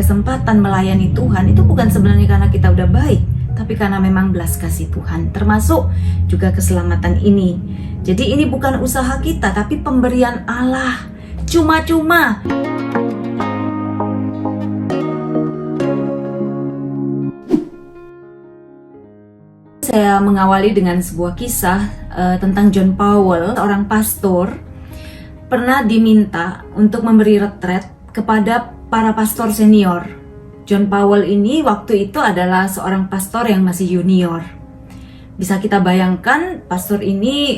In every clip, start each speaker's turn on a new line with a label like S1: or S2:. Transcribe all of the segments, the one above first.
S1: kesempatan melayani Tuhan, itu bukan sebenarnya karena kita udah baik, tapi karena memang belas kasih Tuhan, termasuk juga keselamatan ini. Jadi ini bukan usaha kita, tapi pemberian Allah, cuma-cuma. Saya mengawali dengan sebuah kisah tentang John Powell, seorang pastor, pernah diminta untuk memberi retret kepada para pastor senior. John Powell ini waktu itu adalah seorang pastor yang masih junior. Bisa kita bayangkan, pastor ini,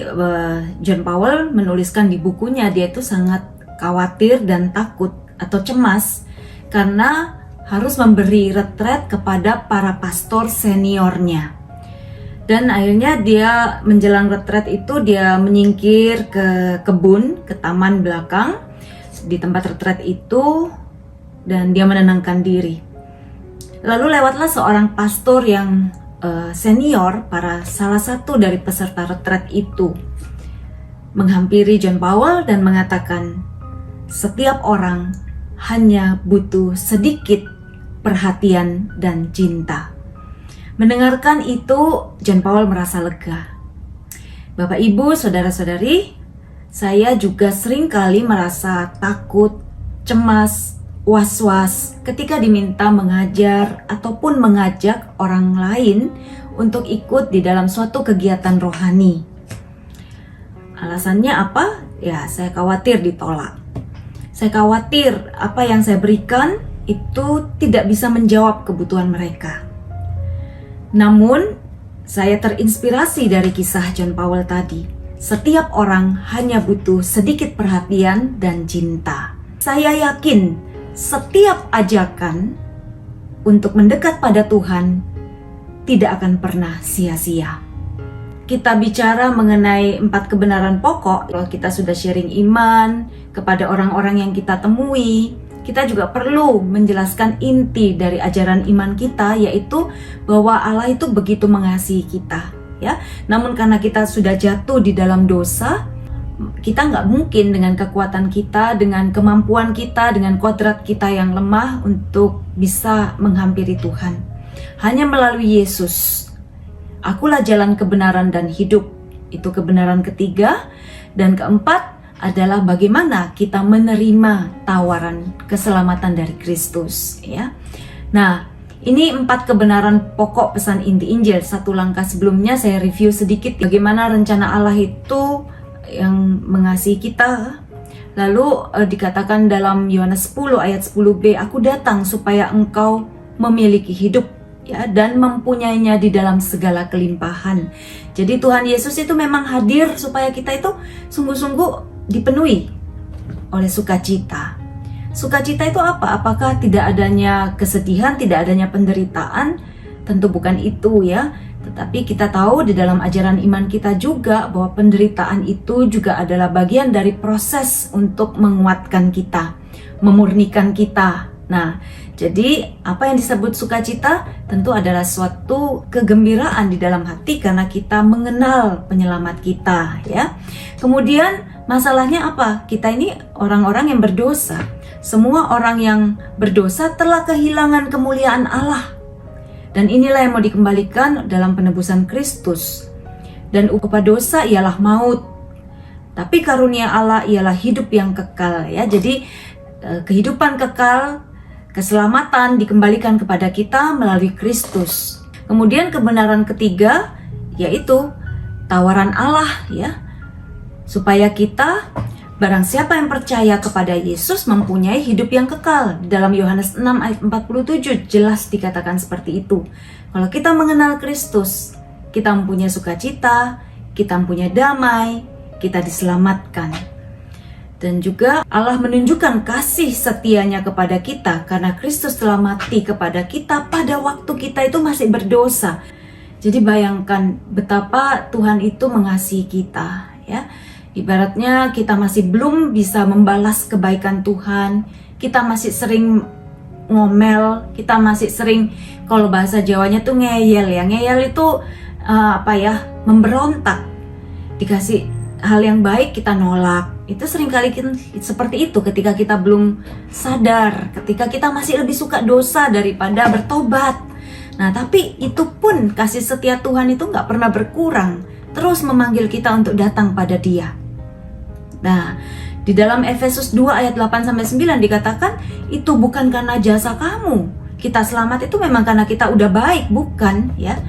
S1: John Powell menuliskan di bukunya, dia itu sangat khawatir dan takut atau cemas karena harus memberi retret kepada para pastor seniornya. Dan akhirnya dia menjelang retret itu dia menyingkir ke kebun, ke taman belakang di tempat retret itu, dan dia menenangkan diri. Lalu lewatlah seorang pastor yang senior, salah satu dari peserta retret itu, menghampiri John Powell dan mengatakan, setiap orang hanya butuh sedikit perhatian dan cinta. Mendengarkan itu, John Powell merasa lega. Bapak, Ibu, saudara-saudari, saya juga sering kali merasa takut, cemas, was-was ketika diminta mengajar ataupun mengajak orang lain untuk ikut di dalam suatu kegiatan rohani. Alasannya apa? Ya, saya khawatir ditolak. Saya khawatir apa yang saya berikan itu tidak bisa menjawab kebutuhan mereka. Namun, saya terinspirasi dari kisah John Powell tadi. Setiap orang hanya butuh sedikit perhatian dan cinta. Saya yakin setiap ajakan untuk mendekat pada Tuhan tidak akan pernah sia-sia. Kita bicara mengenai 4 kebenaran pokok. Kalau kita sudah sharing iman kepada orang-orang yang kita temui, kita juga perlu menjelaskan inti dari ajaran iman kita, yaitu bahwa Allah itu begitu mengasihi kita, ya. Namun karena kita sudah jatuh di dalam dosa, kita nggak mungkin dengan kekuatan kita, dengan kemampuan kita, dengan kodrat kita yang lemah untuk bisa menghampiri Tuhan. Hanya melalui Yesus, akulah jalan kebenaran dan hidup. Itu kebenaran ketiga. Dan keempat adalah bagaimana kita menerima tawaran keselamatan dari Kristus, ya. Nah, ini 4 kebenaran pokok pesan inti Injil. Satu langkah sebelumnya saya review sedikit bagaimana rencana Allah itu yang mengasihi kita. Lalu dikatakan dalam Yohanes 10 ayat 10b, aku datang supaya engkau memiliki hidup, ya, dan mempunyainya di dalam segala kelimpahan. Jadi Tuhan Yesus itu memang hadir supaya kita itu sungguh-sungguh dipenuhi oleh sukacita. Sukacita itu apa? Apakah tidak adanya kesedihan, tidak adanya penderitaan? Tentu bukan itu, ya. Tetapi kita tahu di dalam ajaran iman kita juga bahwa penderitaan itu juga adalah bagian dari proses untuk menguatkan kita, memurnikan kita. Nah, jadi apa yang disebut sukacita tentu adalah suatu kegembiraan di dalam hati karena kita mengenal penyelamat kita, ya. Kemudian masalahnya apa? Kita ini orang-orang yang berdosa. Semua orang yang berdosa telah kehilangan kemuliaan Allah. Dan inilah yang mau dikembalikan dalam penebusan Kristus. Dan upah dosa ialah maut. Tapi karunia Allah ialah hidup yang kekal, ya. Jadi kehidupan kekal, keselamatan dikembalikan kepada kita melalui Kristus. Kemudian kebenaran ketiga yaitu tawaran Allah, ya. Supaya kita, barang siapa yang percaya kepada Yesus mempunyai hidup yang kekal. Dalam Yohanes 6 ayat 47 jelas dikatakan seperti itu. Kalau kita mengenal Kristus, kita mempunyai sukacita, kita mempunyai damai, kita diselamatkan. Dan juga Allah menunjukkan kasih setianya kepada kita karena Kristus telah mati kepada kita pada waktu kita itu masih berdosa. Jadi bayangkan betapa Tuhan itu mengasihi kita, ya. Ibaratnya kita masih belum bisa membalas kebaikan Tuhan, kita masih sering ngomel, kita masih sering, kalau bahasa Jawanya tuh ngeyel, ya. Ngeyel itu memberontak. Dikasih hal yang baik kita nolak, Itu seringkali seperti itu ketika kita belum sadar, ketika kita masih lebih suka dosa daripada bertobat. Nah, tapi itu pun kasih setia Tuhan itu nggak pernah berkurang, terus memanggil kita untuk datang pada Dia. Nah, di dalam Efesus 2 ayat 8-9 dikatakan itu bukan karena jasa kamu. Kita selamat itu memang karena kita udah baik, bukan ya.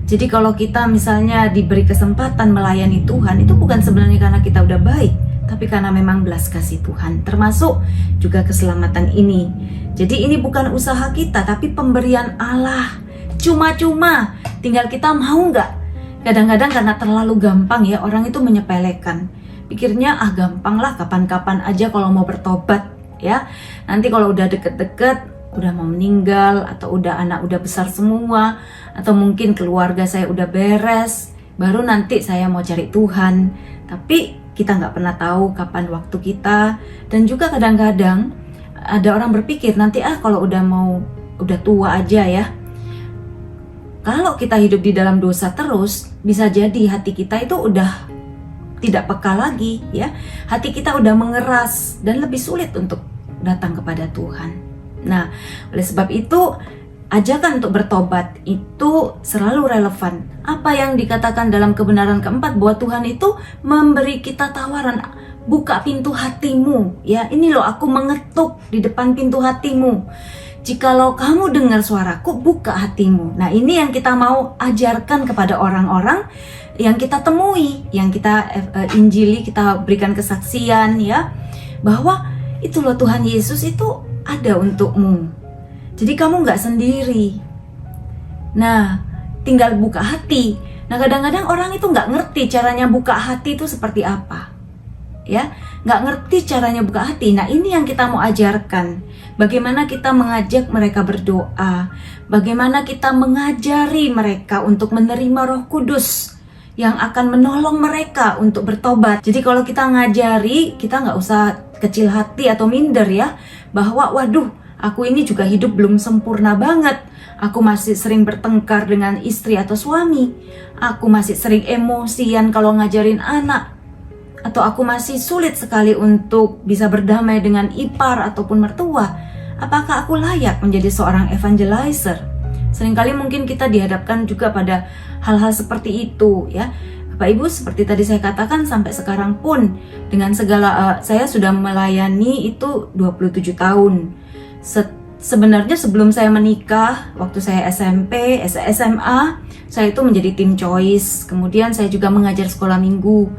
S1: Jadi kalau kita misalnya diberi kesempatan melayani Tuhan, itu bukan sebenarnya karena kita udah baik, tapi karena memang belas kasih Tuhan, termasuk juga keselamatan ini. Jadi ini bukan usaha kita, tapi pemberian Allah. Cuma-cuma, tinggal kita mau nggak? Kadang-kadang karena terlalu gampang ya, orang itu menyepelekan. Pikirnya gampang lah, kapan-kapan aja kalau mau bertobat ya. Nanti kalau udah deket-deket, udah mau meninggal, atau udah anak udah besar semua, atau mungkin keluarga saya udah beres, baru nanti saya mau cari Tuhan. Tapi kita nggak pernah tahu kapan waktu kita. Dan juga kadang-kadang ada orang berpikir nanti kalau udah tua aja ya. Kalau kita hidup di dalam dosa terus, bisa jadi hati kita itu udah tidak peka lagi ya. Hati kita udah mengeras dan lebih sulit untuk datang kepada Tuhan. Nah, oleh sebab itu ajakan untuk bertobat itu selalu relevan. Apa yang dikatakan dalam kebenaran keempat, bahwa Tuhan itu memberi kita tawaran, buka pintu hatimu ya. Ini loh, aku mengetuk di depan pintu hatimu. Jikalau kamu dengar suaraku, buka hatimu. Nah, ini yang kita mau ajarkan kepada orang-orang yang kita temui, yang kita injili, kita berikan kesaksian ya, bahwa itu loh, Tuhan Yesus itu ada untukmu. Jadi kamu nggak sendiri. Nah, tinggal buka hati. Nah, kadang-kadang orang itu nggak ngerti caranya buka hati itu seperti apa. Ya, nggak ngerti caranya buka hati. Nah, ini yang kita mau ajarkan. Bagaimana kita mengajak mereka berdoa. Bagaimana kita mengajari mereka untuk menerima Roh Kudus yang akan menolong mereka untuk bertobat. Jadi kalau kita ngajari, kita nggak usah kecil hati atau minder ya, bahwa waduh, aku ini juga hidup belum sempurna banget. Aku masih sering bertengkar dengan istri atau suami. Aku masih sering emosian kalau ngajarin anak. Atau aku masih sulit sekali untuk bisa berdamai dengan ipar ataupun mertua. Apakah aku layak menjadi seorang evangelizer? Seringkali mungkin kita dihadapkan juga pada hal-hal seperti itu ya. Bapak Ibu, seperti tadi saya katakan, sampai sekarang pun dengan segala saya sudah melayani itu 27 tahun. Sebenarnya sebelum saya menikah, waktu saya SMP, SMA, saya itu menjadi tim choice. Kemudian saya juga mengajar sekolah minggu.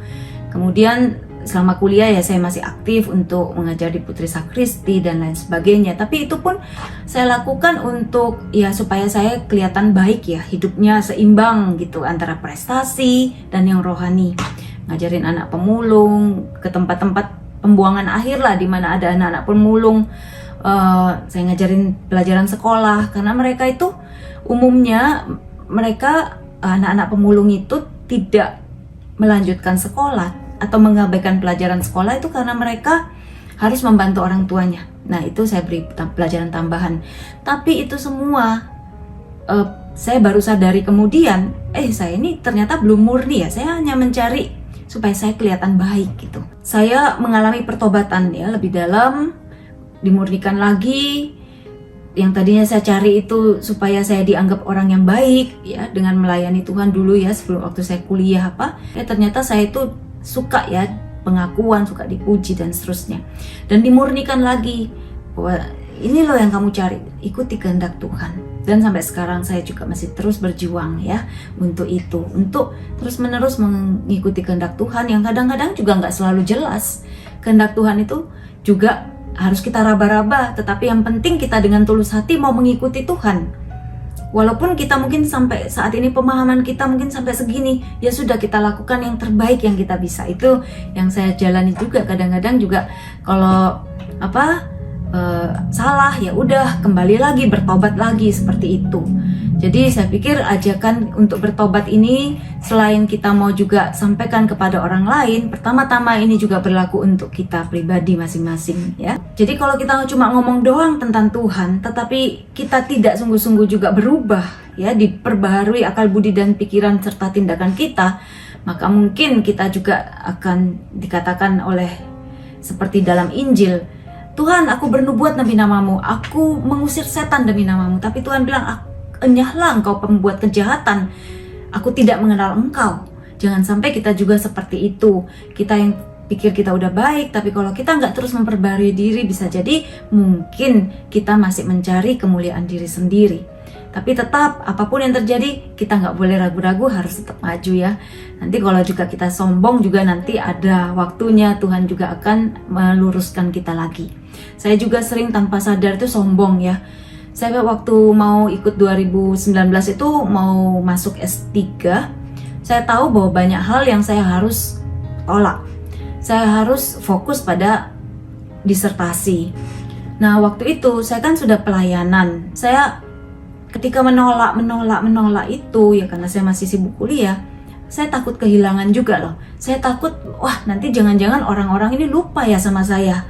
S1: Kemudian selama kuliah ya saya masih aktif untuk mengajar di Putri Sakristi dan lain sebagainya. Tapi itu pun saya lakukan untuk ya supaya saya kelihatan baik ya, hidupnya seimbang gitu antara prestasi dan yang rohani. Ngajarin anak pemulung ke tempat-tempat pembuangan akhir lah, di mana ada anak-anak pemulung. Saya ngajarin pelajaran sekolah karena mereka itu umumnya anak-anak pemulung itu tidak melanjutkan sekolah atau mengabaikan pelajaran sekolah itu karena mereka harus membantu orang tuanya. Nah, itu saya beri pelajaran tambahan. Tapi itu semua saya baru sadari kemudian, saya ini ternyata belum murni ya. Saya hanya mencari supaya saya kelihatan baik gitu. Saya mengalami pertobatan ya lebih dalam, dimurnikan lagi. Yang tadinya saya cari itu supaya saya dianggap orang yang baik ya, dengan melayani Tuhan dulu ya sebelum waktu saya kuliah ternyata saya itu suka ya pengakuan, suka dipuji dan seterusnya. Dan dimurnikan lagi bahwa ini loh yang kamu cari, ikuti kehendak Tuhan. Dan sampai sekarang saya juga masih terus berjuang ya untuk itu, untuk terus-menerus mengikuti kehendak Tuhan yang kadang-kadang juga nggak selalu jelas. Kehendak Tuhan itu juga harus kita raba-raba, tetapi yang penting kita dengan tulus hati mau mengikuti Tuhan. Walaupun kita mungkin sampai saat ini pemahaman kita mungkin sampai segini, ya sudah, kita lakukan yang terbaik yang kita bisa. Itu yang saya jalani juga. Kadang-kadang juga kalau salah ya udah kembali lagi, bertobat lagi, seperti itu. Jadi saya pikir ajakan untuk bertobat ini selain kita mau juga sampaikan kepada orang lain, pertama-tama ini juga berlaku untuk kita pribadi masing-masing ya. Jadi kalau kita cuma ngomong doang tentang Tuhan, tetapi kita tidak sungguh-sungguh juga berubah ya, diperbaharui akal budi dan pikiran serta tindakan kita, maka mungkin kita juga akan dikatakan oleh Seperti dalam Injil, Tuhan, aku bernubuat demi namamu, aku mengusir setan demi namamu. Tapi Tuhan bilang, enyahlah engkau pembuat kejahatan, aku tidak mengenal engkau. Jangan sampai kita juga seperti itu. Kita yang pikir kita udah baik, tapi kalau kita nggak terus memperbarui diri, bisa jadi mungkin kita masih mencari kemuliaan diri sendiri. Tapi tetap, apapun yang terjadi, kita nggak boleh ragu-ragu, harus tetap maju ya. Nanti kalau juga kita sombong juga, nanti ada waktunya Tuhan juga akan meluruskan kita lagi. Saya juga sering tanpa sadar itu sombong ya. Saya waktu mau ikut 2019 itu mau masuk S3, saya tahu bahwa banyak hal yang saya harus tolak. Saya harus fokus pada disertasi. Nah, waktu itu saya kan sudah pelayanan. Saya ketika menolak itu ya, karena saya masih sibuk kuliah, saya takut kehilangan juga loh. Saya takut, wah nanti jangan-jangan orang-orang ini lupa ya sama saya.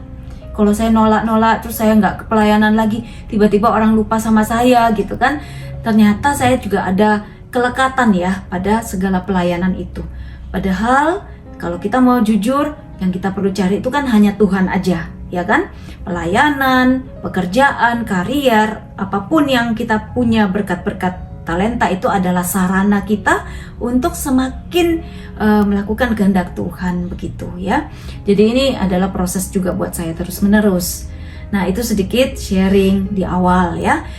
S1: Kalau saya nolak terus saya nggak ke pelayanan lagi, tiba-tiba orang lupa sama saya gitu kan. Ternyata saya juga ada kelekatan ya pada segala pelayanan itu. Padahal kalau kita mau jujur, yang kita perlu cari itu kan hanya Tuhan aja, ya kan? Pelayanan, pekerjaan, karier, apapun yang kita punya, berkat-berkat talenta itu adalah sarana kita untuk semakin melakukan kehendak Tuhan, begitu ya. Jadi ini adalah proses juga buat saya terus menerus. Nah, itu sedikit sharing di awal ya.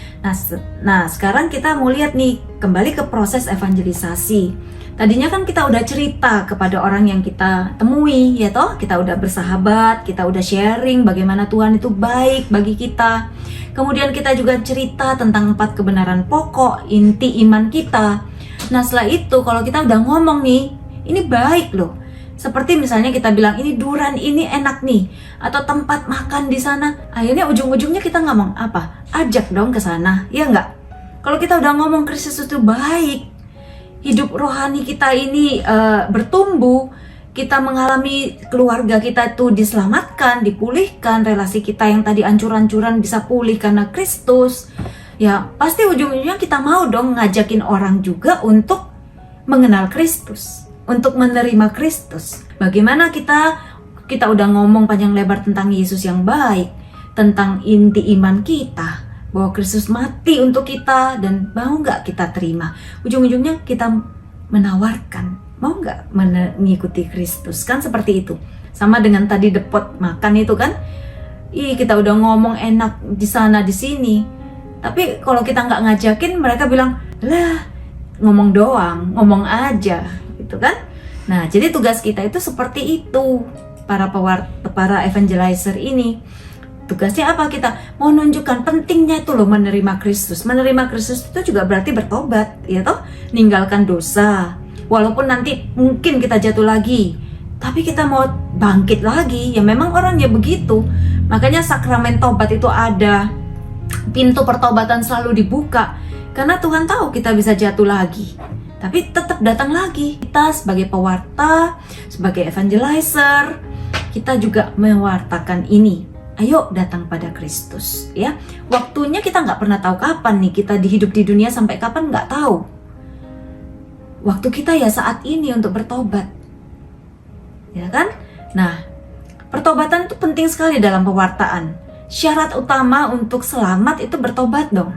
S1: Nah, sekarang kita mau lihat nih, kembali ke proses evangelisasi. Tadinya kan kita udah cerita kepada orang yang kita temui, ya toh? Kita udah bersahabat, kita udah sharing bagaimana Tuhan itu baik bagi kita. Kemudian kita juga cerita tentang 4 kebenaran pokok, inti iman kita. Nah, setelah itu kalau kita udah ngomong nih, ini baik loh. Seperti misalnya kita bilang, ini Duran, ini enak nih. Atau tempat makan di sana. Akhirnya ujung-ujungnya kita ngomong apa? Ajak dong ke sana, ya enggak? Kalau kita udah ngomong Kristus itu baik, hidup rohani kita ini bertumbuh, kita mengalami keluarga kita itu diselamatkan, dipulihkan, relasi kita yang tadi ancur-ancuran bisa pulih karena Kristus, ya pasti ujung-ujungnya kita mau dong ngajakin orang juga untuk mengenal Kristus, untuk menerima Kristus. Bagaimana kita udah ngomong panjang lebar tentang Yesus yang baik, tentang inti iman kita, bahwa Kristus mati untuk kita, dan mau nggak kita terima? Ujung-ujungnya kita menawarkan, mau nggak mengikuti Kristus? Kan seperti itu. Sama dengan tadi depot makan itu kan, kita udah ngomong enak di sana di sini, tapi kalau kita nggak ngajakin, mereka bilang, lah ngomong doang, ngomong aja, gitu kan? Nah, jadi tugas kita itu seperti itu, para evangelizer ini. Tugasnya apa? Kita mau nunjukkan pentingnya itu loh menerima Kristus. Menerima Kristus itu juga berarti bertobat, ya toh? Ninggalkan dosa. Walaupun nanti mungkin kita jatuh lagi, tapi kita mau bangkit lagi. Ya memang orangnya begitu. Makanya sakramen tobat itu ada. Pintu pertobatan selalu dibuka. Karena Tuhan tahu kita bisa jatuh lagi. Tapi tetap datang lagi. Kita sebagai pewarta, sebagai evangelizer, kita juga mewartakan ini. Ayo datang pada Kristus ya. Waktunya kita nggak pernah tahu kapan nih, kita hidup di dunia sampai kapan nggak tahu. Waktu kita ya saat ini untuk bertobat, ya kan? Nah, pertobatan itu penting sekali dalam pewartaan. Syarat utama untuk selamat itu bertobat dong.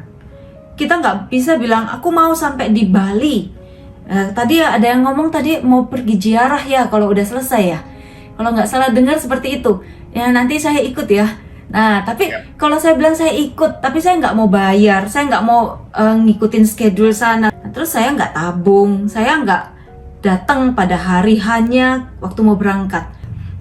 S1: Kita nggak bisa bilang aku mau sampai di Bali. Tadi ada yang ngomong tadi mau pergi ziarah ya kalau udah selesai ya. Kalau nggak salah dengar seperti itu. Ya nanti saya ikut ya. Nah tapi kalau saya bilang saya ikut, tapi saya nggak mau bayar, saya nggak mau ngikutin schedule sana. Terus saya nggak tabung, saya nggak datang pada hari hanya waktu mau berangkat.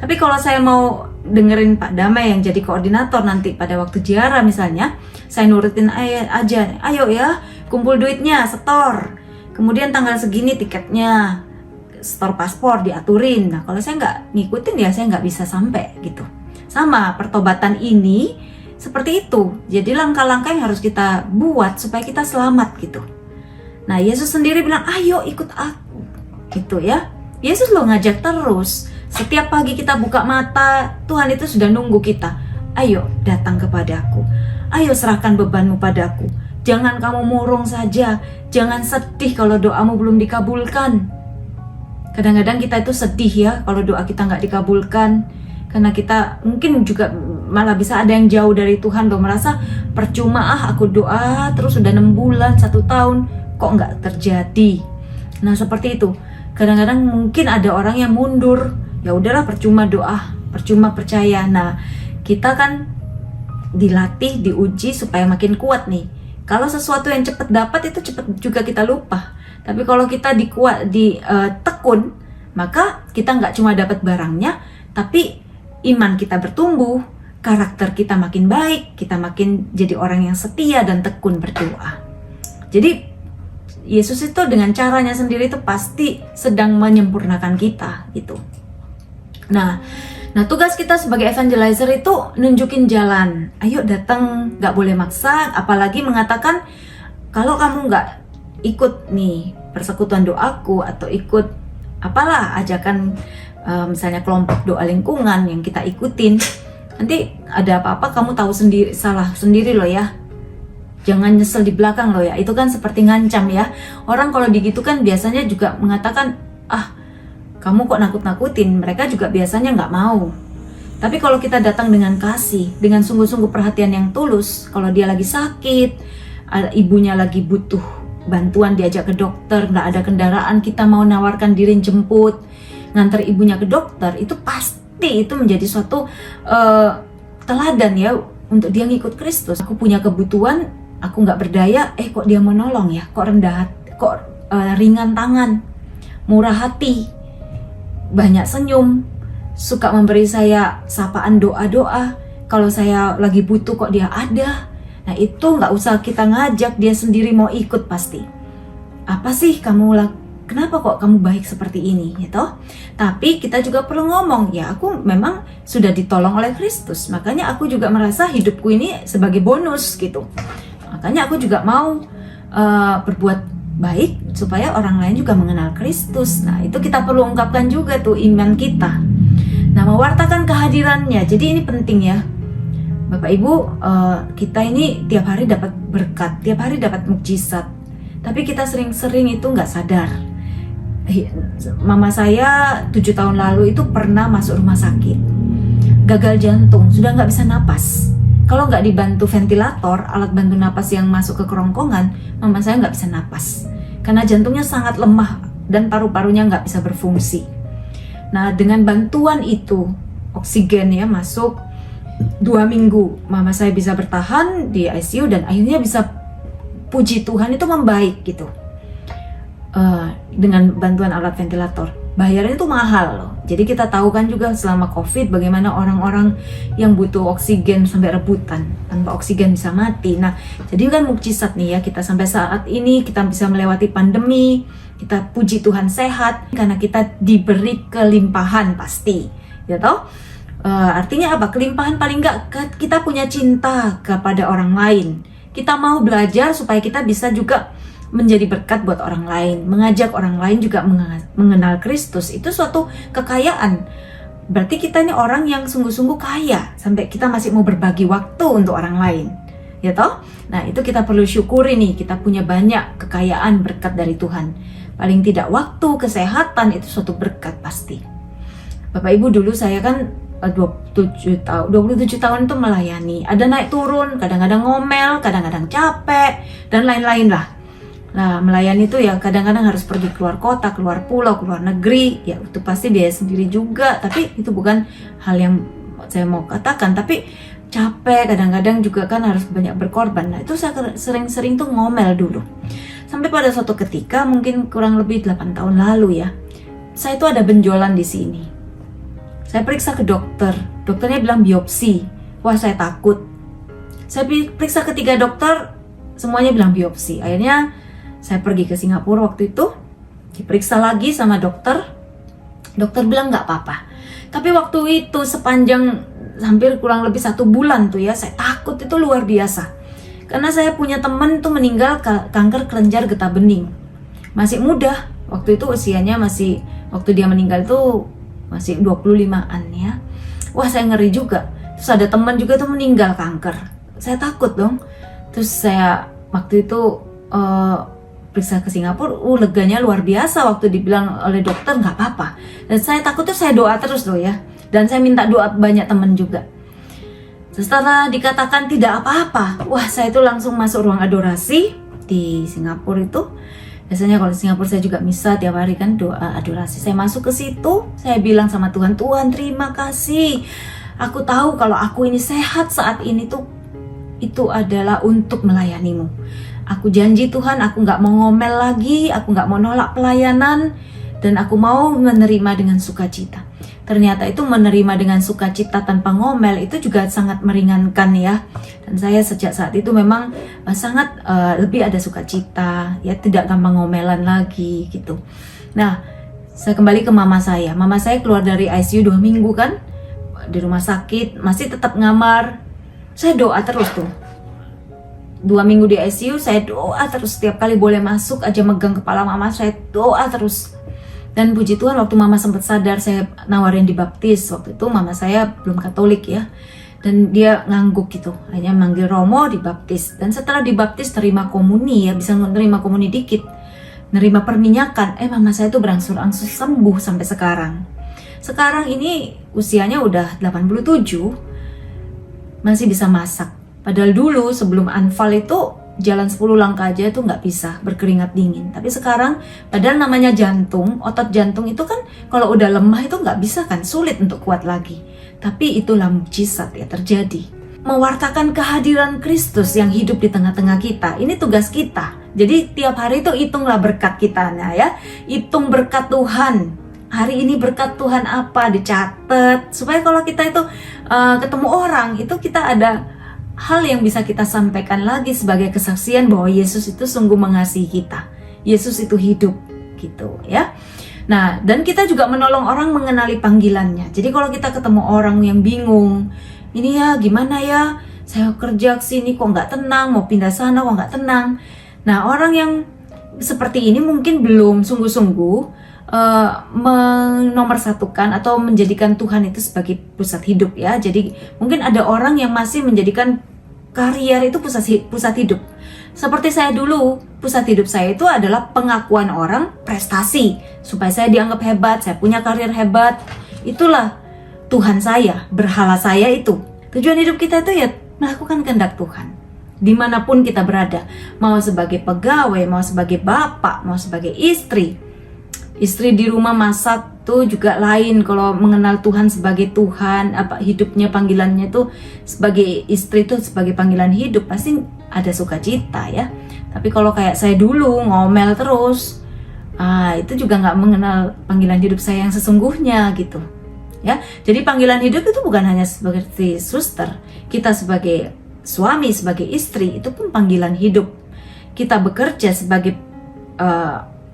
S1: Tapi kalau saya mau dengerin Pak Damai yang jadi koordinator nanti pada waktu ziarah misalnya, saya nurutin aja, ayo ya kumpul duitnya, setor. Kemudian tanggal segini tiketnya, store paspor diaturin. Nah kalau saya nggak ngikutin ya saya nggak bisa sampai gitu. Sama pertobatan ini seperti itu. Jadi langkah-langkah yang harus kita buat supaya kita selamat gitu. Nah Yesus sendiri bilang ayo ikut aku gitu ya. Yesus lo ngajak terus. Setiap pagi kita buka mata, Tuhan itu sudah nunggu kita. Ayo datang kepadaku, ayo serahkan bebanmu padaku. Jangan kamu murung saja, jangan sedih kalau doamu belum dikabulkan. Kadang-kadang kita itu sedih ya kalau doa kita nggak dikabulkan. Karena kita mungkin juga malah bisa ada yang jauh dari Tuhan loh, merasa percuma aku doa terus udah 6 bulan, 1 tahun kok nggak terjadi. Nah seperti itu. Kadang-kadang mungkin ada orang yang mundur, ya udahlah percuma doa, percuma percaya. Nah kita kan dilatih, diuji supaya makin kuat nih. Kalau sesuatu yang cepat dapat itu cepat juga kita lupa. Tapi kalau kita ditekun, maka kita nggak cuma dapat barangnya, tapi iman kita bertumbuh, karakter kita makin baik, kita makin jadi orang yang setia dan tekun berdoa. Jadi Yesus itu dengan caranya sendiri itu pasti sedang menyempurnakan kita gitu. Nah tugas kita sebagai evangelizer itu nunjukin jalan. Ayo datang, nggak boleh maksa, apalagi mengatakan kalau kamu nggak ikut nih persekutuan doaku atau ikut apalah ajakan misalnya kelompok doa lingkungan yang kita ikutin, nanti ada apa-apa kamu tahu sendiri, salah sendiri loh ya. Jangan nyesel di belakang loh ya. Itu kan seperti ngancam ya. Orang kalau digitu kan biasanya juga mengatakan, kamu kok nakut-nakutin. Mereka juga biasanya nggak mau. Tapi kalau kita datang dengan kasih, dengan sungguh-sungguh perhatian yang tulus, kalau dia lagi sakit, ibunya lagi butuh bantuan diajak ke dokter, nggak ada kendaraan, kita mau nawarkan diri jemput, nganter ibunya ke dokter, itu pasti itu menjadi suatu teladan ya untuk dia ngikut Kristus. Aku punya kebutuhan, aku nggak berdaya, kok dia mau nolong ya, kok rendah hati, kok ringan tangan, murah hati, banyak senyum, suka memberi saya sapaan doa-doa. Kalau saya lagi butuh kok dia ada. Nah itu nggak usah kita ngajak, dia sendiri mau ikut pasti. Apa sih kamu kenapa kok kamu baik seperti ini gitu? Tapi kita juga perlu ngomong, ya aku memang sudah ditolong oleh Kristus, makanya aku juga merasa hidupku ini sebagai bonus gitu. Makanya aku juga mau berbuat baik supaya orang lain juga mengenal Kristus. Nah itu kita perlu ungkapkan juga tuh iman kita. Nah mewartakan kehadirannya, jadi ini penting ya Bapak Ibu. Kita ini tiap hari dapat berkat, tiap hari dapat mukjizat, tapi kita sering-sering itu nggak sadar. Mama saya 7 tahun lalu itu pernah masuk rumah sakit, gagal jantung, sudah nggak bisa napas. Kalau nggak dibantu ventilator, alat bantu napas yang masuk ke kerongkongan, mama saya nggak bisa napas karena jantungnya sangat lemah dan paru-parunya nggak bisa berfungsi. Nah dengan bantuan itu, oksigen ya masuk 2 minggu, mama saya bisa bertahan di ICU dan akhirnya bisa, puji Tuhan, itu membaik gitu. Dengan bantuan alat ventilator. Bayarnya itu mahal loh. Jadi kita tahu kan juga selama COVID bagaimana orang-orang yang butuh oksigen sampai rebutan, tanpa oksigen bisa mati. Nah jadi kan mukjizat nih ya, kita sampai saat ini kita bisa melewati pandemi, kita puji Tuhan sehat karena kita diberi kelimpahan pasti, ya toh. Artinya apa? Kelimpahan, paling enggak kita punya cinta kepada orang lain. Kita mau belajar supaya kita bisa juga menjadi berkat buat orang lain, mengajak orang lain juga mengenal Kristus. Itu suatu kekayaan. Berarti kita ini orang yang sungguh-sungguh kaya sampai kita masih mau berbagi waktu untuk orang lain, ya toh. Nah itu kita perlu syukuri nih, kita punya banyak kekayaan berkat dari Tuhan. Paling tidak waktu, kesehatan itu suatu berkat pasti. Bapak Ibu, dulu saya kan 27 tahun itu melayani. Ada naik turun, kadang-kadang ngomel, kadang-kadang capek, dan lain-lain lah. Nah melayani itu ya kadang-kadang harus pergi keluar kota, keluar pulau, keluar negeri. Ya itu pasti biaya sendiri juga. Tapi itu bukan hal yang saya mau katakan. Tapi capek, kadang-kadang juga kan harus banyak berkorban. Nah itu saya sering-sering tuh ngomel dulu. Sampai pada suatu ketika, mungkin kurang lebih 8 tahun lalu ya, saya itu ada benjolan di sini. Saya periksa ke dokter, dokternya bilang biopsi. Wah saya takut. Saya periksa ke 3 dokter, semuanya bilang biopsi. Akhirnya saya pergi ke Singapura waktu itu, diperiksa lagi sama dokter. Dokter bilang nggak apa-apa. Tapi waktu itu sepanjang hampir kurang lebih 1 bulan tuh ya, saya takut itu luar biasa. Karena saya punya teman tuh meninggal kanker kelenjar getah bening. Masih muda, waktu itu usianya masih, waktu dia meninggal tuh masih 25-an ya. Wah saya ngeri juga. Terus ada teman juga tuh meninggal kanker. Saya takut dong. Terus saya waktu itu periksa ke Singapura, leganya luar biasa waktu dibilang oleh dokter nggak apa-apa. Dan saya takut tuh saya doa terus loh ya. Dan saya minta doa banyak teman juga. Setelah dikatakan tidak apa-apa, wah saya itu langsung masuk ruang adorasi di Singapura itu. Biasanya kalau di Singapura saya juga misa tiap hari kan, doa adorasi. Saya masuk ke situ, saya bilang sama Tuhan, Tuhan terima kasih. Aku tahu kalau aku ini sehat saat ini tuh, itu adalah untuk melayanimu. Aku janji Tuhan, aku gak mau ngomel lagi, aku gak mau nolak pelayanan, dan aku mau menerima dengan sukacita. Ternyata itu menerima dengan sukacita tanpa ngomel itu juga sangat meringankan ya. Dan saya sejak saat itu memang sangat lebih ada sukacita, ya tidak gampang ngomelan lagi gitu. Nah, saya kembali ke mama saya. Mama saya keluar dari ICU 2 minggu kan, di rumah sakit, masih tetap ngamar. Saya doa terus tuh. 2 minggu di ICU, saya doa terus. Setiap kali boleh masuk aja megang kepala mama, saya doa terus. Dan puji Tuhan waktu mama sempat sadar, saya nawarin dibaptis. Waktu itu mama saya belum Katolik ya. Dan dia ngangguk gitu, hanya manggil Romo dibaptis. Dan setelah dibaptis terima komuni ya, bisa nerima komuni dikit, nerima perminyakan. Mama saya tuh berangsur-angsur sembuh sampai sekarang. Sekarang ini usianya udah 87, masih bisa masak. Padahal dulu sebelum anfal itu jalan 10 langkah aja tuh nggak bisa, berkeringat dingin. Tapi sekarang, padahal namanya jantung, otot jantung itu kan kalau udah lemah itu nggak bisa kan, sulit untuk kuat lagi. Tapi itulah mukjizat ya terjadi. Mewartakan kehadiran Kristus yang hidup di tengah-tengah kita, ini tugas kita. Jadi tiap hari itu hitunglah berkat kita ya, hitung berkat Tuhan. Hari ini berkat Tuhan apa, dicatat. Supaya kalau kita itu ketemu orang, itu kita ada hal yang bisa kita sampaikan lagi sebagai kesaksian bahwa Yesus itu sungguh mengasihi kita. Yesus itu hidup gitu ya. Nah, dan kita juga menolong orang mengenali panggilannya. Jadi kalau kita ketemu orang yang bingung, ini ya gimana ya, saya kerja kesini kok nggak tenang, mau pindah sana kok nggak tenang. Nah, orang yang seperti ini mungkin belum sungguh-sungguh menomorsatukan atau menjadikan Tuhan itu sebagai pusat hidup ya. Jadi mungkin ada orang yang masih menjadikan karier itu pusat hidup. Seperti saya dulu, pusat hidup saya itu adalah pengakuan orang, prestasi, supaya saya dianggap hebat, saya punya karier hebat. Itulah Tuhan saya, berhala saya itu. Tujuan hidup kita itu ya melakukan kehendak Tuhan. Dimanapun kita berada, mau sebagai pegawai, mau sebagai bapak, mau sebagai istri. Istri di rumah masak tuh juga lain kalau mengenal Tuhan sebagai Tuhan, hidupnya panggilannya tuh sebagai istri tuh sebagai panggilan hidup, pasti ada sukacita ya. Tapi kalau kayak saya dulu ngomel terus, itu juga nggak mengenal panggilan hidup saya yang sesungguhnya gitu. Ya, jadi panggilan hidup itu bukan hanya seperti suster, kita sebagai suami, sebagai istri itu pun panggilan hidup. Kita bekerja sebagai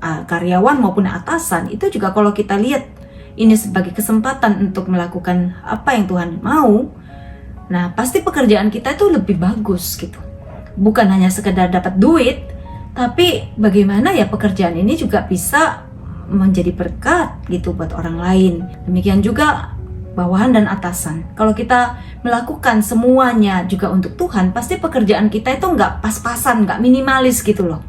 S1: karyawan maupun atasan, itu juga kalau kita lihat ini sebagai kesempatan untuk melakukan apa yang Tuhan mau, nah pasti pekerjaan kita itu lebih bagus gitu. Bukan hanya sekedar dapat duit, tapi bagaimana ya pekerjaan ini juga bisa menjadi berkat gitu buat orang lain. Demikian juga bawahan dan atasan. Kalau kita melakukan semuanya juga untuk Tuhan, pasti pekerjaan kita itu nggak pas-pasan, nggak minimalis gitu loh.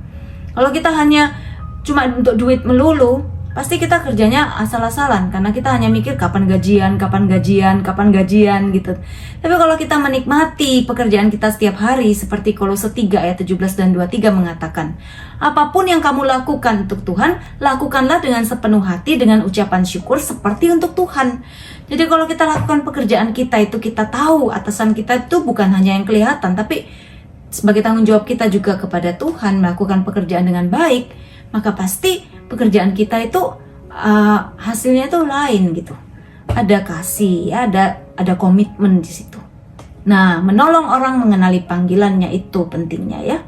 S1: Kalau kita hanya cuma untuk duit melulu, pasti kita kerjanya asal-asalan karena kita hanya mikir kapan gajian gitu. Tapi kalau kita menikmati pekerjaan kita setiap hari, seperti Kolose 3 ayat 17 dan 23 mengatakan, apapun yang kamu lakukan untuk Tuhan, lakukanlah dengan sepenuh hati dengan ucapan syukur seperti untuk Tuhan. Jadi kalau kita lakukan pekerjaan kita itu, kita tahu atasan kita itu bukan hanya yang kelihatan, tapi sebagai tanggung jawab kita juga kepada Tuhan melakukan pekerjaan dengan baik, maka pasti pekerjaan kita itu hasilnya itu lain gitu. Ada kasih, ya, ada komitmen di situ. Nah, menolong orang mengenali panggilannya itu pentingnya ya.